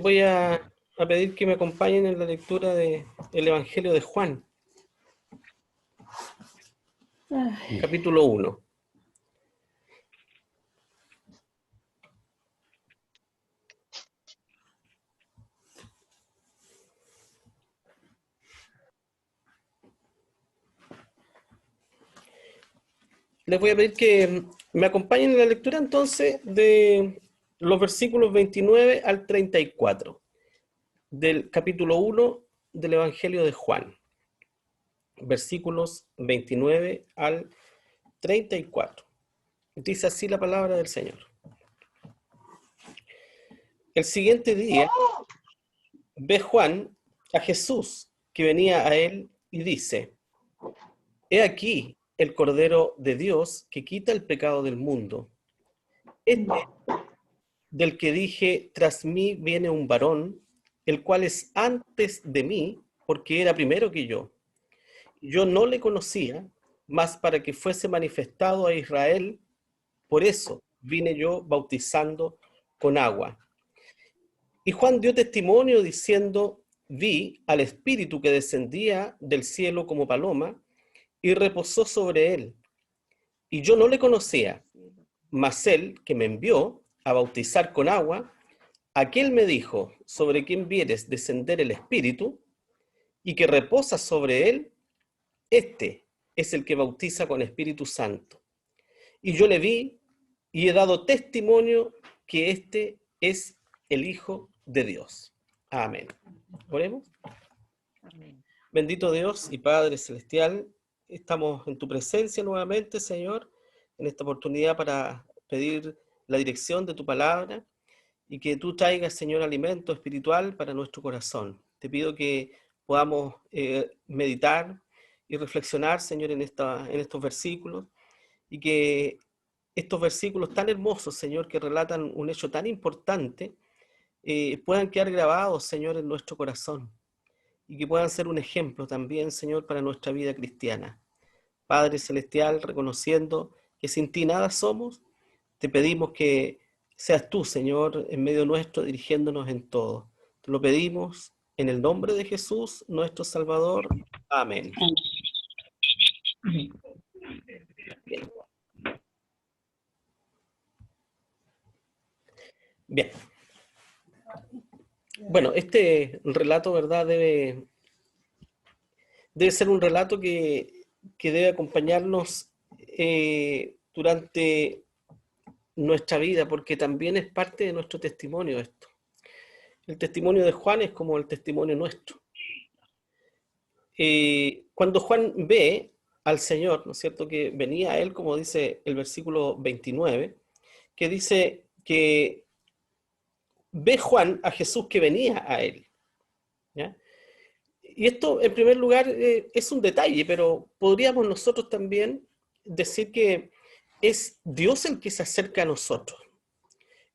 Voy a pedir que me acompañen en la lectura del Evangelio de Juan, Ay, capítulo 1. Les voy a pedir que me acompañen en la lectura entonces de los versículos 29 al 34 del capítulo 1 del Evangelio de Juan. Versículos 29 al 34. Dice así la palabra del Señor. El siguiente día ve Juan a Jesús que venía a él y dice: He aquí el Cordero de Dios que quita el pecado del mundo. Este del que dije, tras mí viene un varón, el cual es antes de mí, porque era primero que yo. Yo no le conocía, mas para que fuese manifestado a Israel, por eso vine yo bautizando con agua. Y Juan dio testimonio diciendo: Vi al Espíritu que descendía del cielo como paloma y reposó sobre él. Y yo no le conocía, mas él que me envió a bautizar con agua, aquel me dijo: sobre quien vieres descender el Espíritu y que reposa sobre él, este es el que bautiza con Espíritu Santo. Y yo le vi y he dado testimonio que este es el Hijo de Dios. Amén. Oremos. amén. Bendito Dios y Padre Celestial, estamos en tu presencia nuevamente, Señor, en esta oportunidad para pedir la dirección de tu palabra y que tú traigas, Señor, alimento espiritual para nuestro corazón. Te pido que podamos meditar y reflexionar, Señor, en estos versículos, y que estos versículos tan hermosos, Señor, que relatan un hecho tan importante, puedan quedar grabados, Señor, en nuestro corazón, y que puedan ser un ejemplo también, Señor, para nuestra vida cristiana. Padre Celestial, reconociendo que sin ti nada somos, te pedimos que seas tú, Señor, en medio nuestro, dirigiéndonos en todo. Te lo pedimos en el nombre de Jesús, nuestro Salvador. Amén. Bien. Bien. Bueno, este relato, ¿verdad? Debe ser un relato que debe acompañarnos durante nuestra vida, porque también es parte de nuestro testimonio esto. El testimonio de Juan es como el testimonio nuestro. Cuando Juan ve al Señor, ¿no es cierto?, que venía a él, como dice el versículo 29, que dice que ve Juan a Jesús que venía a él, ¿ya? Y esto, en primer lugar, es un detalle, pero podríamos nosotros también decir que es Dios el que se acerca a nosotros.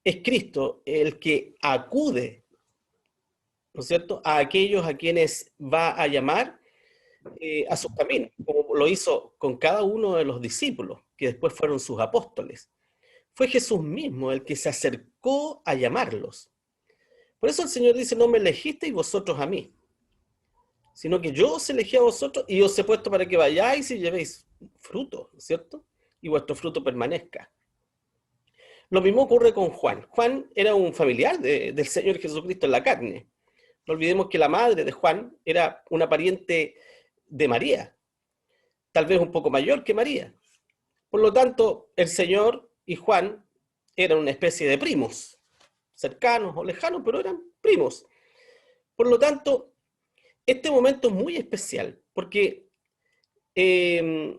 Es Cristo el que acude, ¿no es cierto?, a aquellos a quienes va a llamar a sus caminos, como lo hizo con cada uno de los discípulos, que después fueron sus apóstoles. Fue Jesús mismo el que se acercó a llamarlos. Por eso el Señor dice: no me elegisteis vosotros a mí, sino que yo os elegí a vosotros y os he puesto para que vayáis y llevéis fruto, ¿cierto? Y vuestro fruto permanezca. Lo mismo ocurre con Juan. Juan era un familiar del Señor Jesucristo en la carne. No olvidemos que la madre de Juan era una pariente de María, tal vez un poco mayor que María. Por lo tanto, el Señor y Juan eran una especie de primos, cercanos o lejanos, pero eran primos. Por lo tanto, este momento es muy especial, porque eh,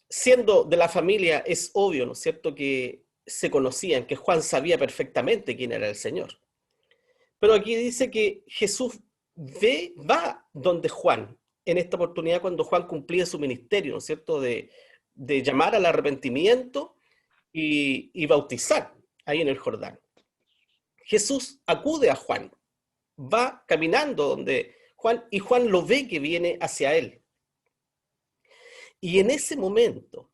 siendo de la familia, es obvio, ¿no es cierto?, que se conocían, que Juan sabía perfectamente quién era el Señor. Pero aquí dice que Jesús va donde Juan, en esta oportunidad cuando Juan cumplía su ministerio, ¿no es cierto?, de llamar al arrepentimiento y bautizar ahí en el Jordán. Jesús acude a Juan, va caminando donde Juan, y Juan lo ve que viene hacia él. Y en ese momento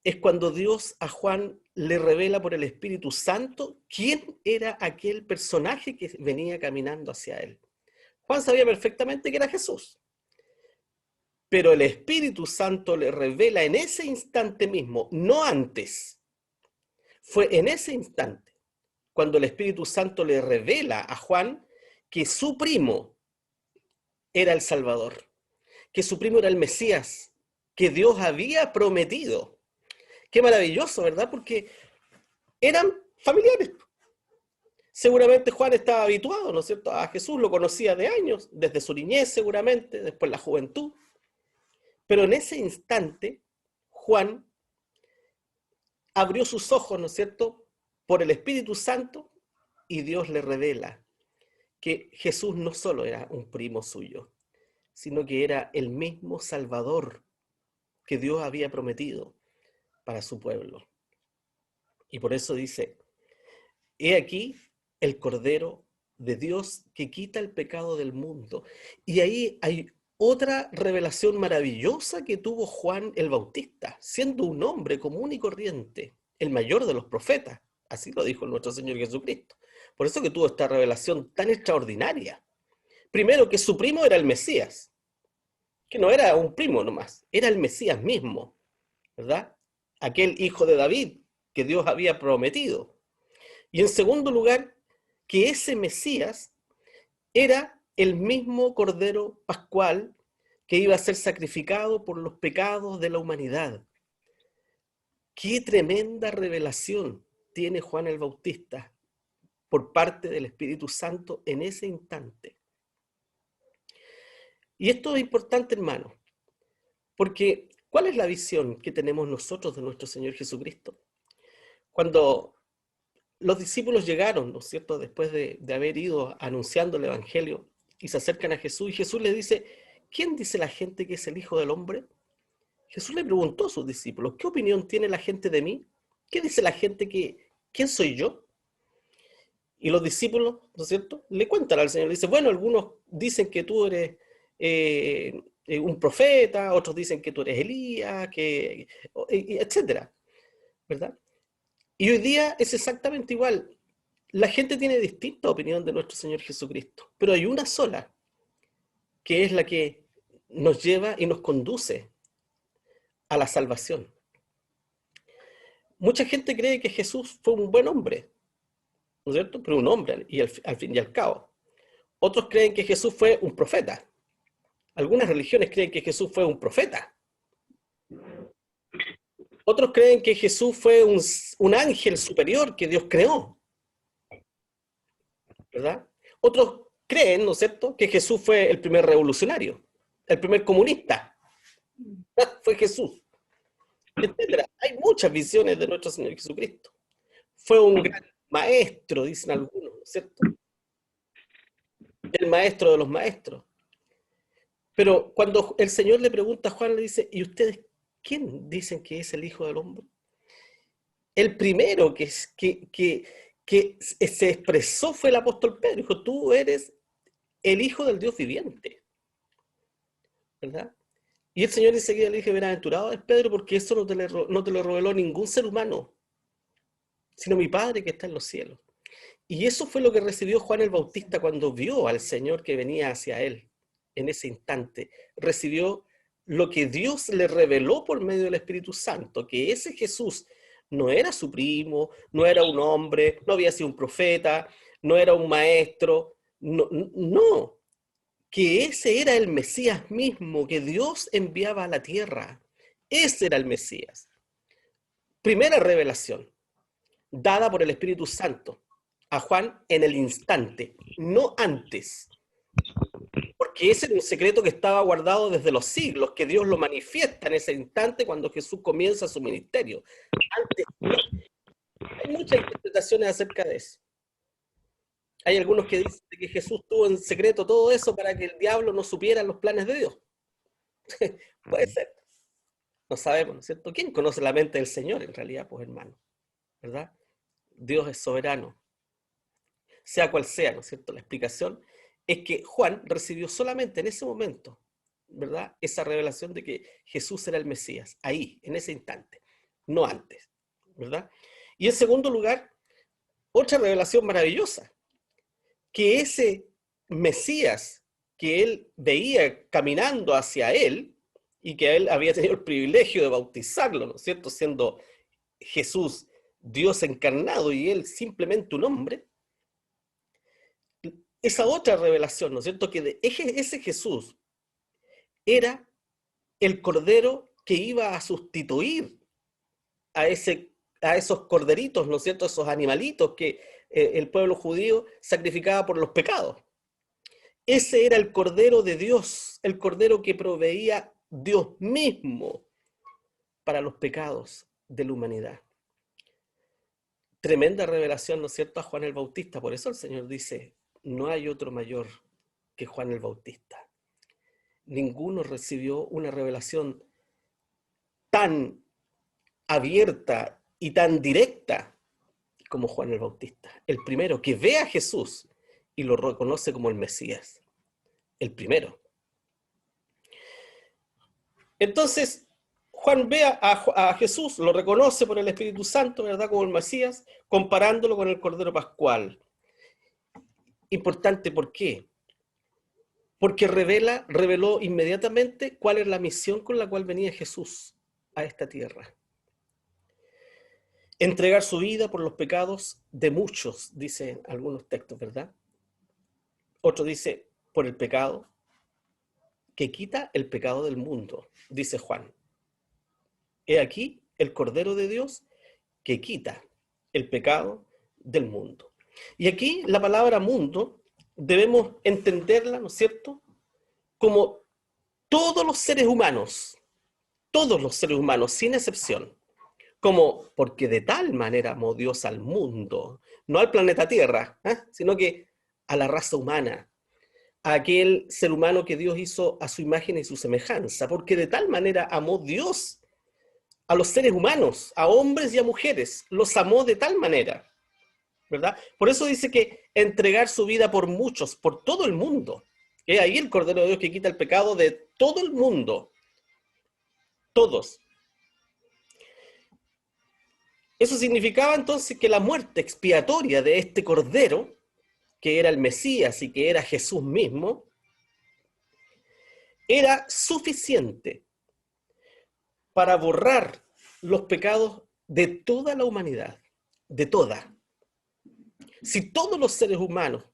es cuando Dios a Juan le revela por el Espíritu Santo quién era aquel personaje que venía caminando hacia él. Juan sabía perfectamente que era Jesús, pero el Espíritu Santo le revela en ese instante mismo, no antes. Fue en ese instante cuando el Espíritu Santo le revela a Juan que su primo era el Salvador, que su primo era el Mesías, que Dios había prometido. Qué maravilloso, ¿verdad? Porque eran familiares. Seguramente Juan estaba habituado, ¿no es cierto?, a Jesús, lo conocía de años, desde su niñez seguramente, después la juventud. Pero en ese instante, Juan abrió sus ojos, ¿no es cierto?, por el Espíritu Santo, y Dios le revela que Jesús no solo era un primo suyo, sino que era el mismo Salvador que Dios había prometido para su pueblo. Y por eso dice, he aquí el Cordero de Dios que quita el pecado del mundo. Y ahí hay otra revelación maravillosa que tuvo Juan el Bautista, siendo un hombre común y corriente, el mayor de los profetas. Así lo dijo nuestro Señor Jesucristo. Por eso que tuvo esta revelación tan extraordinaria. Primero, que su primo era el Mesías, que no era un primo nomás, era el Mesías mismo, ¿verdad? Aquel hijo de David que Dios había prometido. Y en segundo lugar, que ese Mesías era el mismo Cordero Pascual que iba a ser sacrificado por los pecados de la humanidad. ¡Qué tremenda revelación tiene Juan el Bautista por parte del Espíritu Santo en ese instante! Y esto es importante, hermano, porque ¿cuál es la visión que tenemos nosotros de nuestro Señor Jesucristo? Cuando los discípulos llegaron, ¿no es cierto?, después de haber ido anunciando el Evangelio, y se acercan a Jesús, y Jesús les dice, ¿quién dice la gente que es el Hijo del Hombre? Jesús le preguntó a sus discípulos, ¿qué opinión tiene la gente de mí? ¿Qué dice la gente quién soy yo? Y los discípulos, ¿no es cierto?, le cuentan al Señor, le dice, bueno, algunos dicen que tú eres un profeta, otros dicen que tú eres Elías, etcétera, ¿verdad? Y hoy día es exactamente igual. La gente tiene distinta opinión de nuestro Señor Jesucristo, pero hay una sola, que es la que nos lleva y nos conduce a la salvación. Mucha gente cree que Jesús fue un buen hombre, ¿no es cierto? Pero un hombre, y al fin y al cabo. Otros creen que Jesús fue un profeta. Algunas religiones creen que Jesús fue un profeta. Otros creen que Jesús fue un ángel superior que Dios creó, ¿verdad? Otros creen, ¿no es cierto?, que Jesús fue el primer revolucionario, el primer comunista. Fue Jesús, etcétera. Hay muchas visiones de nuestro Señor Jesucristo. Fue un gran maestro, dicen algunos, ¿no es cierto? El maestro de los maestros. Pero cuando el Señor le pregunta a Juan, le dice, ¿y ustedes quién dicen que es el Hijo del Hombre? El primero que se expresó fue el apóstol Pedro. Dijo, tú eres el Hijo del Dios viviente, ¿verdad? Y el Señor enseguida le dije, bienaventurado es Pedro, porque eso no te lo reveló ningún ser humano, sino mi Padre que está en los cielos. Y eso fue lo que recibió Juan el Bautista cuando vio al Señor que venía hacia él. En ese instante recibió lo que Dios le reveló por medio del Espíritu Santo, que ese Jesús no era su primo, no era un hombre, no había sido un profeta, no era un maestro, no, que ese era el Mesías mismo que Dios enviaba a la tierra. Ese era el Mesías. Primera revelación, dada por el Espíritu Santo a Juan en el instante, no antes. Porque ese era un secreto que estaba guardado desde los siglos, que Dios lo manifiesta en ese instante cuando Jesús comienza su ministerio. Antes no. Hay muchas interpretaciones acerca de eso. Hay algunos que dicen que Jesús tuvo en secreto todo eso para que el diablo no supiera los planes de Dios. Puede ser. No sabemos, ¿no es cierto? ¿Quién conoce la mente del Señor en realidad, pues hermano? ¿Verdad? Dios es soberano. Sea cual sea, ¿no es cierto? La explicación es que Juan recibió solamente en ese momento, ¿verdad?, esa revelación de que Jesús era el Mesías, ahí, en ese instante. no antes, ¿verdad? Y en segundo lugar, otra revelación maravillosa, que ese Mesías que él veía caminando hacia él, y que él había tenido el privilegio de bautizarlo, ¿no es cierto?, siendo Jesús Dios encarnado y él simplemente un hombre, esa otra revelación, ¿no es cierto?, que ese Jesús era el cordero que iba a sustituir a esos corderitos, ¿no es cierto?, esos animalitos que el pueblo judío sacrificaba por los pecados. Ese era el cordero de Dios, el cordero que proveía Dios mismo para los pecados de la humanidad. Tremenda revelación, ¿no es cierto?, a Juan el Bautista. Por eso el Señor dice, no hay otro mayor que Juan el Bautista. Ninguno recibió una revelación tan abierta y tan directa como Juan el Bautista. El primero que ve a Jesús y lo reconoce como el Mesías. El primero. Entonces, Juan ve a Jesús, lo reconoce por el Espíritu Santo, ¿verdad?, como el Mesías, comparándolo con el Cordero Pascual. Importante, ¿por qué? Porque reveló inmediatamente cuál es la misión con la cual venía Jesús a esta tierra. Entregar su vida por los pecados de muchos, dicen algunos textos, ¿verdad? Otro dice, por el pecado que quita el pecado del mundo, dice Juan. He aquí el Cordero de Dios que quita el pecado del mundo. Y aquí la palabra mundo debemos entenderla, ¿no es cierto?, como todos los seres humanos, sin excepción, como porque de tal manera amó Dios al mundo, no al planeta Tierra, sino que a la raza humana, a aquel ser humano que Dios hizo a su imagen y su semejanza, porque de tal manera amó Dios a los seres humanos, a hombres y a mujeres, los amó de tal manera, ¿verdad? Por eso dice que entregar su vida por muchos, por todo el mundo. He ahí el Cordero de Dios que quita el pecado de todo el mundo. Todos. Eso significaba entonces que la muerte expiatoria de este Cordero, que era el Mesías y que era Jesús mismo, era suficiente para borrar los pecados de toda la humanidad, de toda. Si todos los seres humanos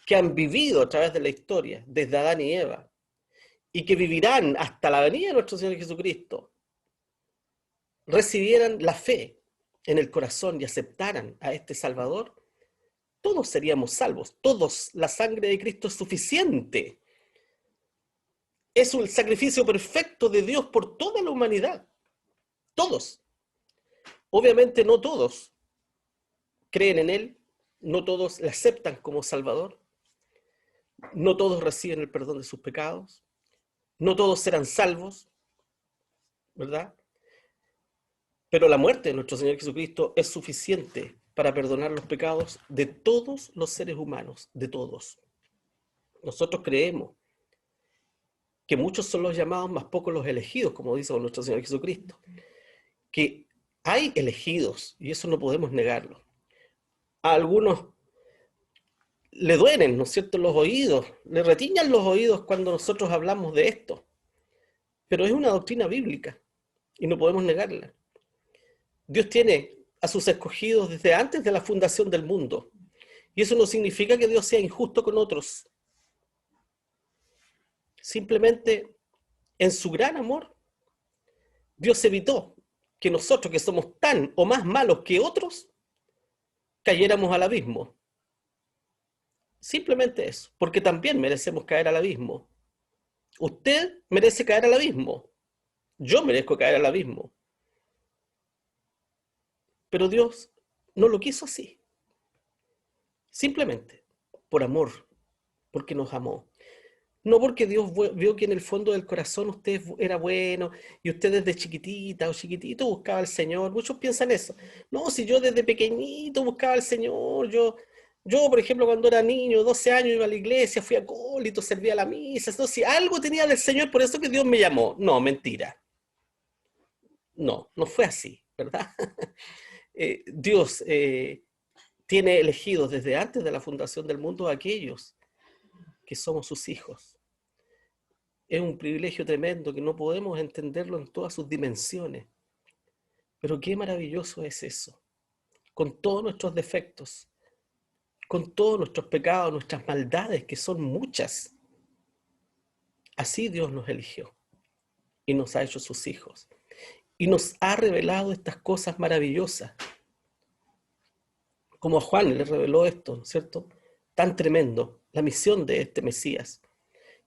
que han vivido a través de la historia, desde Adán y Eva, y que vivirán hasta la venida de nuestro Señor Jesucristo, recibieran la fe en el corazón y aceptaran a este Salvador, todos seríamos salvos. Todos, la sangre de Cristo es suficiente. Es un sacrificio perfecto de Dios por toda la humanidad. Todos. Obviamente no todos creen en Él, no todos le aceptan como Salvador, no todos reciben el perdón de sus pecados, no todos serán salvos, ¿verdad? Pero la muerte de nuestro Señor Jesucristo es suficiente para perdonar los pecados de todos los seres humanos, de todos. Nosotros creemos que muchos son los llamados, más pocos los elegidos, como dice nuestro Señor Jesucristo. Que hay elegidos, y eso no podemos negarlo. A algunos le duelen, ¿no es cierto?, los oídos, le retiñan los oídos cuando nosotros hablamos de esto. Pero es una doctrina bíblica, y no podemos negarla. Dios tiene a sus escogidos desde antes de la fundación del mundo. Y eso no significa que Dios sea injusto con otros. Simplemente, en su gran amor, Dios evitó que nosotros, que somos tan o más malos que otros, cayéramos al abismo. Simplemente eso, porque también merecemos caer al abismo. Usted merece caer al abismo. Yo merezco caer al abismo. Pero Dios no lo quiso así. Simplemente por amor, porque nos amó. No porque Dios vio que en el fondo del corazón usted era bueno y usted desde chiquitita o chiquitito buscaba al Señor. Muchos piensan eso. No, si yo desde pequeñito buscaba al Señor, yo, por ejemplo, cuando era niño, 12 años, iba a la iglesia, fui acólito, servía la misa. No, si algo tenía del Señor, por eso que Dios me llamó. No, mentira. No, no fue así, ¿verdad? Dios tiene elegidos desde antes de la fundación del mundo a aquellos que somos sus hijos. Es un privilegio tremendo que no podemos entenderlo en todas sus dimensiones. Pero qué maravilloso es eso. Con todos nuestros defectos, con todos nuestros pecados, nuestras maldades, que son muchas. Así Dios nos eligió y nos ha hecho sus hijos. Y nos ha revelado estas cosas maravillosas. Como a Juan le reveló esto, ¿no es cierto? Tan tremendo, la misión de este Mesías,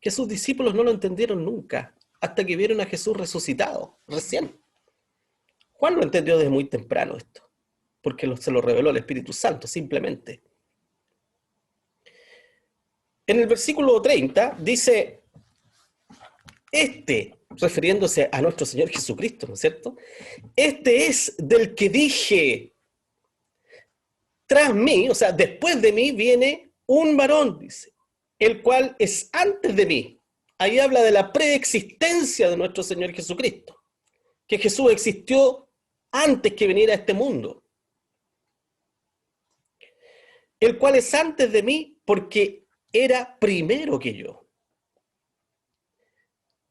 que sus discípulos no lo entendieron nunca, hasta que vieron a Jesús resucitado, recién. Juan lo entendió desde muy temprano esto, porque se lo reveló el Espíritu Santo, simplemente. En el versículo 30 dice, refiriéndose a nuestro Señor Jesucristo, ¿no es cierto? Este es del que dije, tras mí, o sea, después de mí viene un varón, dice, el cual es antes de mí. Ahí habla de la preexistencia de nuestro Señor Jesucristo, que Jesús existió antes que viniera a este mundo. El cual es antes de mí porque era primero que yo.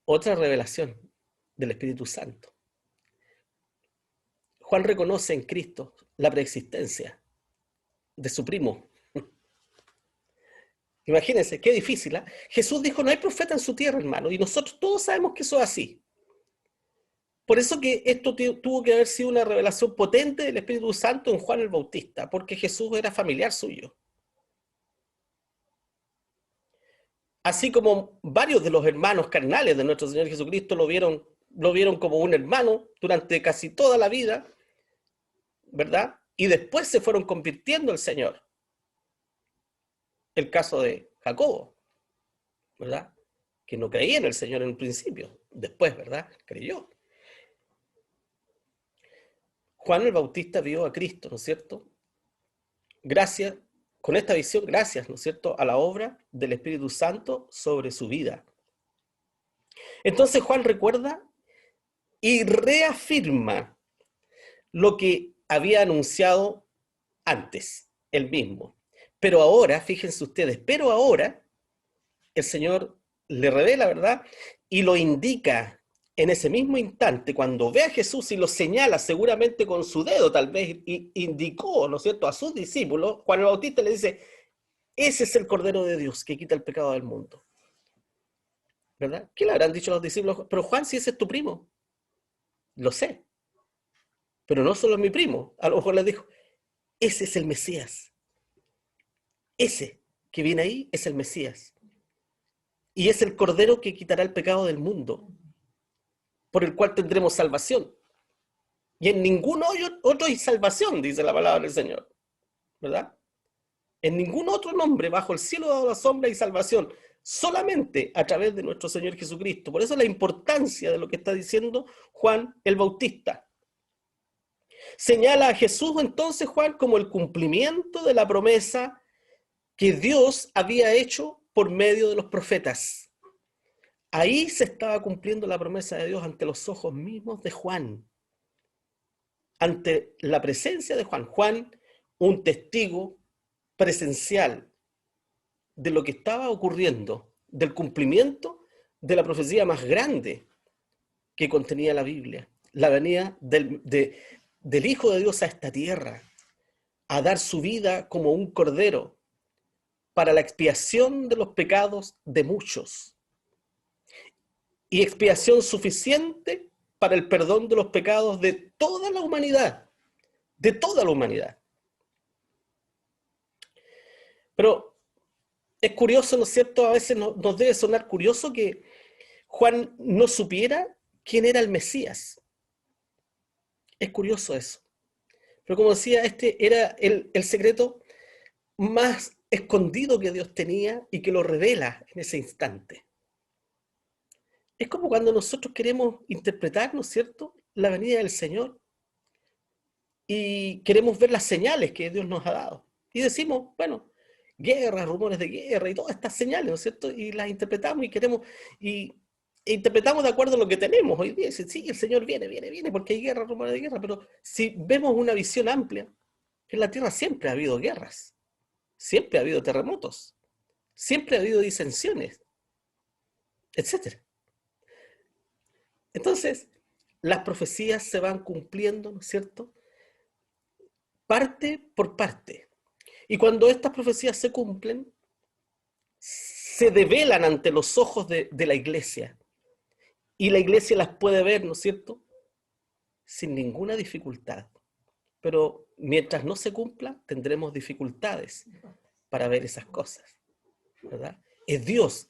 Otra revelación del Espíritu Santo. Juan reconoce en Cristo la preexistencia de su primo. Imagínense, qué difícil, ¿eh? Jesús dijo, no hay profeta en su tierra, hermano, y nosotros todos sabemos que eso es así. Por eso que esto tuvo que haber sido una revelación potente del Espíritu Santo en Juan el Bautista, porque Jesús era familiar suyo. Así como varios de los hermanos carnales de nuestro Señor Jesucristo lo vieron como un hermano durante casi toda la vida, ¿verdad? Y después se fueron convirtiendo al Señor. El caso de Jacobo, ¿verdad? Que no creía en el Señor en un principio, después, ¿verdad? Creyó. Juan el Bautista vio a Cristo, ¿no es cierto? Gracias, con esta visión, gracias, ¿no es cierto?, a la obra del Espíritu Santo sobre su vida. Entonces Juan recuerda y reafirma lo que había anunciado antes, él mismo. Pero ahora, fíjense ustedes, el Señor le revela, ¿verdad? Y lo indica en ese mismo instante, cuando ve a Jesús y lo señala seguramente con su dedo, tal vez indicó, ¿no es cierto?, a sus discípulos, Juan el Bautista le dice, ese es el Cordero de Dios que quita el pecado del mundo. ¿Verdad? ¿Qué le habrán dicho los discípulos? Pero Juan, si ese es tu primo. Lo sé. Pero no solo es mi primo. A lo mejor les dijo, ese es el Mesías. Ese que viene ahí es el Mesías. Y es el Cordero que quitará el pecado del mundo, por el cual tendremos salvación. Y en ningún otro hay salvación, dice la palabra del Señor. ¿Verdad? En ningún otro nombre bajo el cielo dado la sombra hay salvación. Solamente a través de nuestro Señor Jesucristo. Por eso la importancia de lo que está diciendo Juan el Bautista. Señala a Jesús entonces, Juan, como el cumplimiento de la promesa que Dios había hecho por medio de los profetas. Ahí se estaba cumpliendo la promesa de Dios ante los ojos mismos de Juan. Ante la presencia de Juan. Juan, un testigo presencial de lo que estaba ocurriendo, del cumplimiento de la profecía más grande que contenía la Biblia, la venida del Hijo de Dios a esta tierra, a dar su vida como un cordero para la expiación de los pecados de muchos, y expiación suficiente para el perdón de los pecados de toda la humanidad, de toda la humanidad. Pero es curioso, ¿no es cierto? A veces nos debe sonar curioso que Juan no supiera quién era el Mesías. Es curioso eso. Pero como decía, este era el secreto más escondido que Dios tenía y que lo revela en ese instante. Es como cuando nosotros queremos interpretar, ¿no es cierto?, la venida del Señor y queremos ver las señales que Dios nos ha dado. Y decimos, bueno, guerras, rumores de guerra y todas estas señales, ¿no es cierto? Y las interpretamos y queremos, y interpretamos de acuerdo a lo que tenemos hoy día. Dicen, sí, el Señor viene, porque hay guerra, rumores de guerra, pero si vemos una visión amplia, en la tierra siempre ha habido guerras, siempre ha habido terremotos, siempre ha habido disensiones, etcétera. Entonces, las profecías se van cumpliendo, ¿no es cierto? Parte por parte. Y cuando estas profecías se cumplen, se develan ante los ojos de la iglesia. Y la iglesia las puede ver, ¿no es cierto? Sin ninguna dificultad. Pero mientras no se cumpla, tendremos dificultades para ver esas cosas, ¿verdad? Es Dios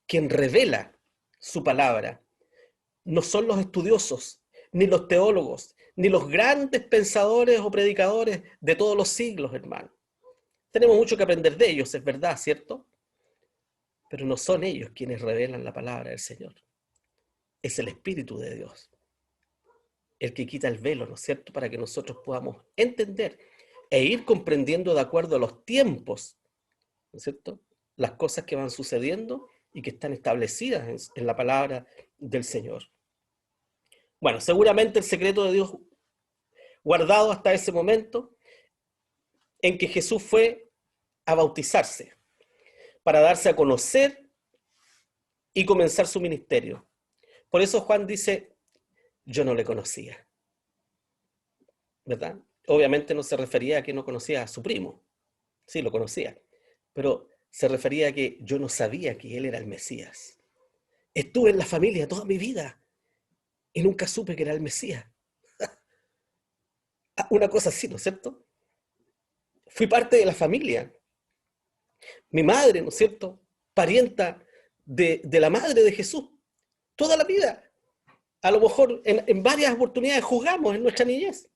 quien revela su palabra. No son los estudiosos, ni los teólogos, ni los grandes pensadores o predicadores de todos los siglos, hermano. Tenemos mucho que aprender de ellos, es verdad, ¿cierto? Pero no son ellos quienes revelan la palabra del Señor. Es el Espíritu de Dios el que quita el velo, ¿no es cierto?, para que nosotros podamos entender e ir comprendiendo de acuerdo a los tiempos, ¿no es cierto?, las cosas que van sucediendo y que están establecidas en la palabra del Señor. Bueno, seguramente el secreto de Dios guardado hasta ese momento en que Jesús fue a bautizarse para darse a conocer y comenzar su ministerio. Por eso Juan dice, yo no le conocía, ¿verdad? Obviamente no se refería a que no conocía a su primo, sí, lo conocía, pero se refería a que yo no sabía que él era el Mesías. Estuve en la familia toda mi vida y nunca supe que era el Mesías. Una cosa así, ¿no es cierto? Fui parte de la familia. Mi madre, ¿no es cierto?, parienta de la madre de Jesús, toda la vida. A lo mejor en varias oportunidades jugamos en nuestra niñez.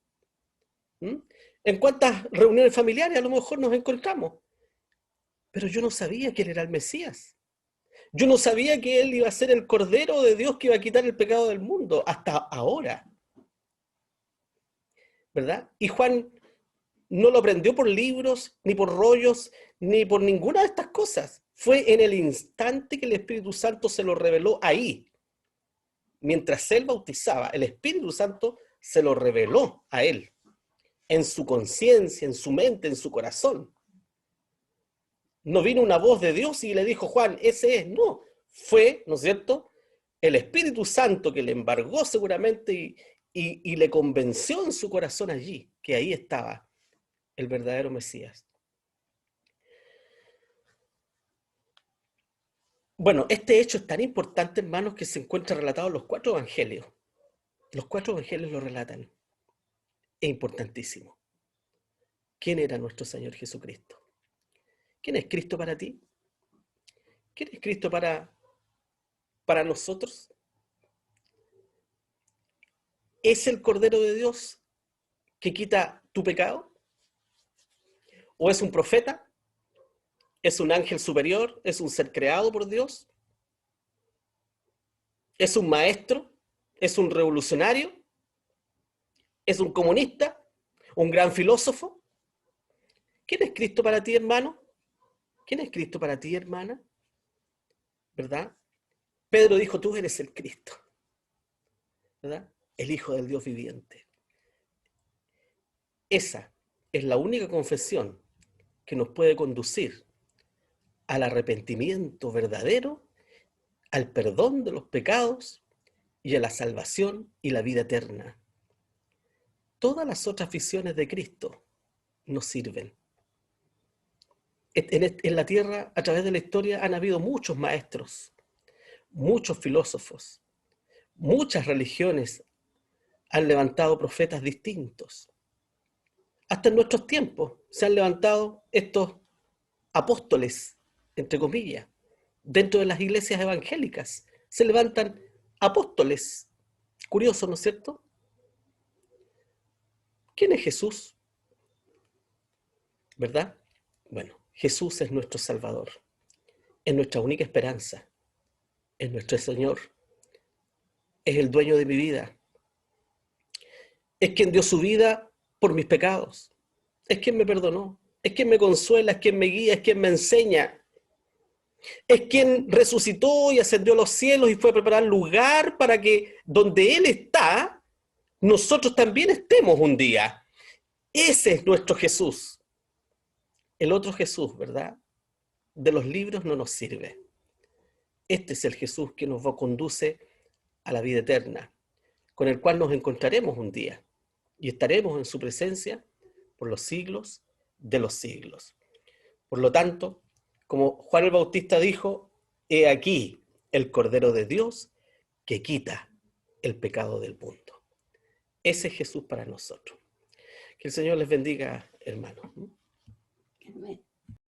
¿En cuántas reuniones familiares a lo mejor nos encontramos? Pero yo no sabía que él era el Mesías. Yo no sabía que él iba a ser el Cordero de Dios que iba a quitar el pecado del mundo, hasta ahora. ¿Verdad? Y Juan no lo aprendió por libros, ni por rollos, ni por ninguna de estas cosas. Fue en el instante que el Espíritu Santo se lo reveló ahí. Mientras él bautizaba, el Espíritu Santo se lo reveló a él, en su conciencia, en su mente, en su corazón. No vino una voz de Dios y le dijo, Juan, ese es. No, fue, ¿no es cierto?, el Espíritu Santo que le embargó seguramente y le convenció en su corazón allí, que ahí estaba el verdadero Mesías. Bueno, este hecho es tan importante, hermanos, que se encuentra relatado en los 4 evangelios. Los 4 evangelios lo relatan. Es importantísimo. ¿Quién era nuestro Señor Jesucristo? ¿Quién es Cristo para ti? ¿Quién es Cristo para nosotros? ¿Es el Cordero de Dios que quita tu pecado? ¿O es un profeta? ¿Es un ángel superior? ¿Es un ser creado por Dios? ¿Es un maestro? ¿Es un revolucionario? ¿Es un comunista? ¿Un gran filósofo? ¿Quién es Cristo para ti, hermano? ¿Quién es Cristo para ti, hermana? ¿Verdad? Pedro dijo, tú eres el Cristo, ¿verdad? El Hijo del Dios viviente. Esa es la única confesión que nos puede conducir al arrepentimiento verdadero, al perdón de los pecados y a la salvación y la vida eterna. Todas las otras visiones de Cristo nos sirven. En la tierra, a través de la historia, han habido muchos maestros, muchos filósofos, muchas religiones han levantado profetas distintos. Hasta en nuestros tiempos se han levantado estos apóstoles, entre comillas. Dentro de las iglesias evangélicas se levantan apóstoles. Curioso, ¿no es cierto? ¿Quién es Jesús? ¿Verdad? Bueno, Jesús es nuestro Salvador, es nuestra única esperanza, es nuestro Señor, es el dueño de mi vida, es quien dio su vida por mis pecados, es quien me perdonó, es quien me consuela, es quien me guía, es quien me enseña. Es quien resucitó y ascendió a los cielos y fue a preparar lugar para que donde Él está, nosotros también estemos un día. Ese es nuestro Jesús. El otro Jesús, ¿verdad? De los libros no nos sirve. Este es el Jesús que nos conduce a la vida eterna, con el cual nos encontraremos un día y estaremos en su presencia por los siglos de los siglos. Por lo tanto, como Juan el Bautista dijo, he aquí el Cordero de Dios que quita el pecado del mundo. Ese es Jesús para nosotros. Que el Señor les bendiga, hermanos. Amén.